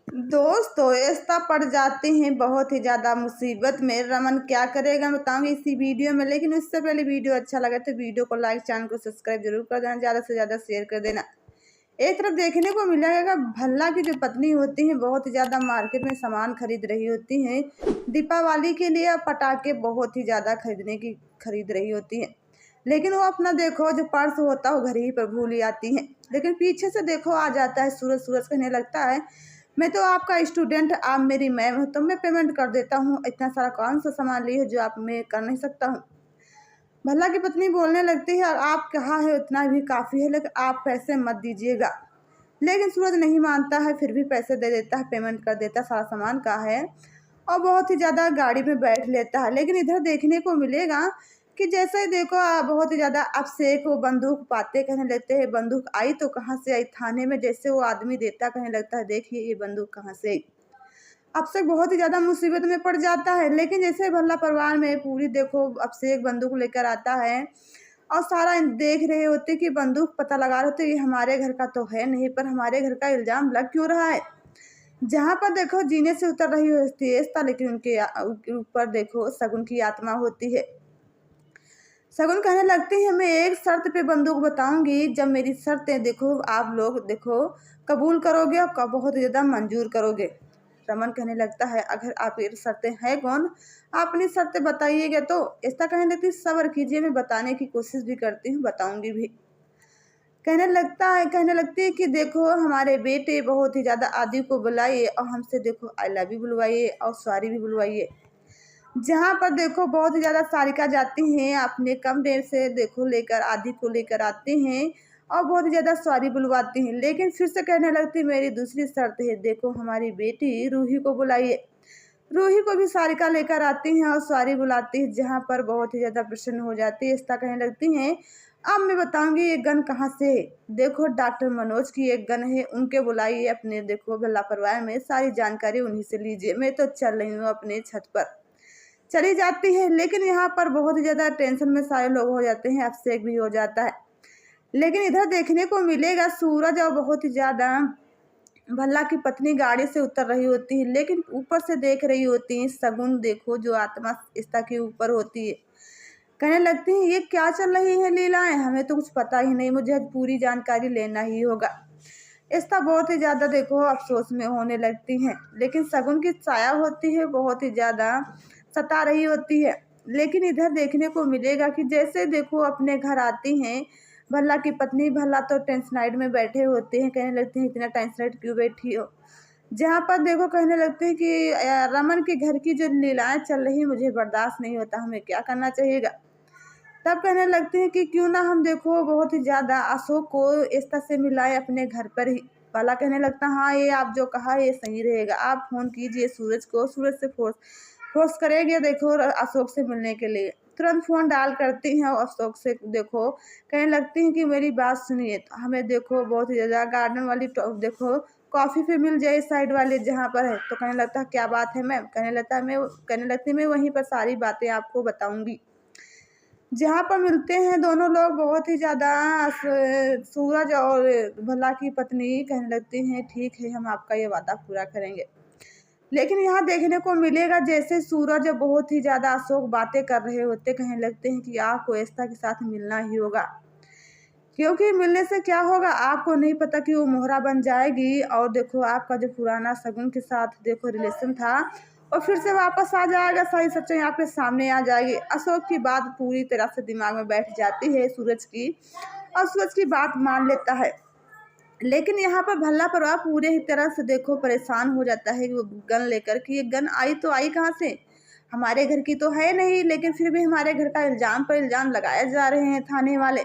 दोस्तों ऐसा पड़ जाते हैं बहुत ही ज़्यादा मुसीबत में। रमन क्या करेगा बताऊंगी इसी वीडियो में, लेकिन उससे पहले वीडियो अच्छा लगे तो वीडियो को लाइक, चैनल को सब्सक्राइब जरूर कर देना, ज़्यादा से ज़्यादा शेयर कर देना। एक तरफ देखने को मिलेगा भल्ला की जो पत्नी होती हैं बहुत ही ज़्यादा मार्केट में सामान खरीद रही होती हैं दीपावली के लिए, पटाखे बहुत ही ज़्यादा खरीद रही होती हैं। लेकिन वो अपना देखो जो पर्स होता है वो घर ही पर भूल ही आती हैं। लेकिन पीछे से देखो आ जाता है सूरज। सूरज कहने लगता है मैं तो आपका स्टूडेंट, आप मेरी मैम हो तो मैं पेमेंट कर देता हूँ, इतना सारा कौन सा सामान ली है जो आप मैं कर नहीं सकता हूँ। भल्ला की पत्नी बोलने लगती है और आप कहा है उतना भी काफ़ी है, लेकिन आप पैसे मत दीजिएगा। लेकिन सूरज नहीं मानता है, फिर भी पैसे दे देता है, पेमेंट कर देता है, सारा सामान का है और बहुत ही ज़्यादा गाड़ी में बैठ लेता है। लेकिन इधर देखने को मिलेगा कि जैसे ही देखो बहुत ही ज़्यादा अभिषेक वो बंदूक पाते कहने लगते हैं बंदूक आई तो कहाँ से आई। थाने में जैसे वो आदमी देता कहने लगता है देखिए ये बंदूक कहाँ से आई। अभिषेक बहुत ही ज़्यादा मुसीबत में पड़ जाता है। लेकिन जैसे भल्ला परिवार में पूरी देखो अभिषेक बंदूक लेकर आता है और सारा देख रहे होते कि बंदूक पता लगा रहे होते ये हमारे घर का तो है नहीं, पर हमारे घर का इल्ज़ाम लग क्यों रहा है। जहाँ पर देखो जीने से उतर रही होती है एकता, लेकिन उनके ऊपर देखो शगुन की आत्मा होती है। शगुन कहने लगती है मैं एक शर्त पे बंदूक बताऊंगी, जब मेरी शर्तें देखो आप लोग देखो कबूल करोगे और बहुत ज़्यादा मंजूर करोगे। रमन कहने लगता है अगर आप ये शर्तें हैं कौन, आप अपनी शर्तें बताइएगा। तो ऐसा कहने लगती सब्र कीजिए, मैं बताने की कोशिश भी करती हूँ, बताऊंगी भी। कहने लगती है कि देखो हमारे बेटे बहुत ही ज़्यादा आदि को बुलाइए और हमसे देखो आई लव यू बुलवाइए और सॉरी भी बुलवाइए। जहाँ पर देखो बहुत ही ज़्यादा सारिका जाती हैं अपने कमरे से देखो लेकर आदि को लेकर आते हैं और बहुत ही ज़्यादा सॉरी बुलवाती हैं। लेकिन फिर से कहने लगती मेरी दूसरी शर्त है, देखो हमारी बेटी रूही को बुलाइए। रूही को भी सारिका लेकर आती हैं और सॉरी बुलाती है, जहाँ पर बहुत ही ज़्यादा प्रसन्न हो जाती है। इस तरह कहने लगती हैं अब मैं बताऊंगी ये गन कहाँ से है। देखो डॉक्टर मनोज की एक गन है, उनके बुलाइए अपने देखो भल्ला परिवार में, सारी जानकारी उन्हीं से लीजिए। मैं तो चल रही हूँ अपने छत पर। चली जाती है। लेकिन यहाँ पर बहुत ही ज़्यादा टेंशन में सारे लोग हो जाते हैं, अभिषेक भी हो जाता है। लेकिन इधर देखने को मिलेगा सूरज और बहुत ही ज़्यादा भल्ला की पत्नी गाड़ी से उतर रही होती है, लेकिन ऊपर से देख रही होती है शगुन देखो जो आत्मा स्था के ऊपर होती है। कहने लगती हैं ये क्या चल रही है लीलाएं, हमें तो कुछ पता ही नहीं, मुझे पूरी जानकारी लेना ही होगा। स्था बहुत ही ज़्यादा देखो अफसोस में होने लगती हैं। लेकिन शगुन की छाया होती है बहुत ही ज़्यादा सता रही होती है। लेकिन इधर देखने को मिलेगा कि जैसे देखो अपने घर आती हैं भल्ला की पत्नी, भल्ला तो टेंशनाइड में बैठे होते हैं। कहने लगते हैं इतना टेंशनाइड क्यों बैठी हो। जहाँ पर देखो कहने लगते हैं कि रमन के घर की जो लीलाएं चल रही मुझे बर्दाश्त नहीं होता, हमें क्या करना चाहिएगा। तब कहने लगते हैं कि क्यों ना हम देखो बहुत ही ज़्यादा अशोक को इस तरह से मिलाए अपने घर पर ही। भला कहने लगता हाँ ये आप जो कहा ये सही रहेगा, आप फ़ोन कीजिए सूरज को, सूरज से फोर्स करेंगे देखो अशोक से मिलने के लिए। तुरंत फ़ोन डाल करती हैं और अशोक से देखो कहने लगती हैं कि मेरी बात सुनिए, तो हमें देखो बहुत ही ज़्यादा गार्डन वाली देखो कॉफ़ी पे मिल जाए साइड वाले जहाँ पर है। तो कहने लगता है क्या बात है मैम। कहने लगती मैं वहीं पर सारी बातें आपको बताऊँगी। जहाँ पर मिलते हैं दोनों लोग बहुत ही ज़्यादा सूरज और भल्ला की पत्नी कहने लगती हैं ठीक है हम आपका ये वादा पूरा करेंगे। लेकिन यहाँ देखने को मिलेगा जैसे सूरज बहुत ही ज़्यादा अशोक बातें कर रहे होते, कहने लगते हैं कि आपको एस्था के साथ मिलना ही होगा, क्योंकि मिलने से क्या होगा आपको नहीं पता कि वो मोहरा बन जाएगी और देखो आपका जो पुराना शगुन के साथ देखो रिलेशन था और फिर से वापस आ जाएगा, सारी सच्चाई आपके सामने आ जाएगी। अशोक की बात पूरी तरह से दिमाग में बैठ जाती है सूरज की और सूरज की बात मान लेता है। लेकिन यहाँ पर भल्ला परिवार पूरे ही तरह से देखो परेशान हो जाता है कि वो गन लेकर कि ये गन आई तो आई कहाँ से, हमारे घर की तो है नहीं, लेकिन फिर भी हमारे घर का इल्ज़ाम पर इल्ज़ाम लगाए जा रहे हैं थाने वाले।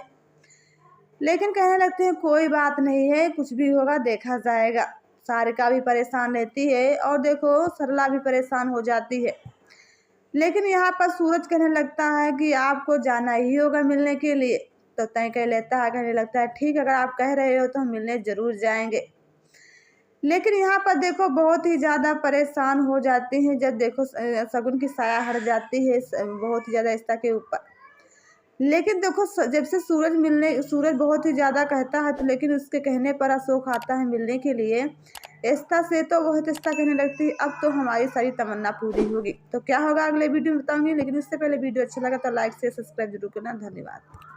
लेकिन कहने लगते हैं कोई बात नहीं है, कुछ भी होगा देखा जाएगा। सारिका भी परेशान रहती है और देखो सरला भी परेशान हो जाती है। लेकिन यहाँ पर सूरज कहने लगता है कि आपको जाना ही होगा मिलने के लिए। तो तय कह लेता है, कहने लगता है ठीक अगर आप कह रहे हो तो हम मिलने ज़रूर जाएंगे। लेकिन यहाँ पर देखो बहुत ही ज़्यादा परेशान हो जाते हैं जब देखो शगुन की साया हट जाती है बहुत ही ज़्यादा स्था के ऊपर। लेकिन देखो जब से सूरज बहुत ही ज़्यादा कहता है तो लेकिन उसके कहने पर अशोक आता है मिलने के लिए। ऐसा से तो बहुत ऐसा कहने लगती है, अब तो हमारी सारी तमन्ना पूरी होगी। तो क्या होगा अगले वीडियो में बताऊंगी, लेकिन उससे पहले वीडियो अच्छा लगा तो लाइक से सब्सक्राइब जरूर करना। धन्यवाद।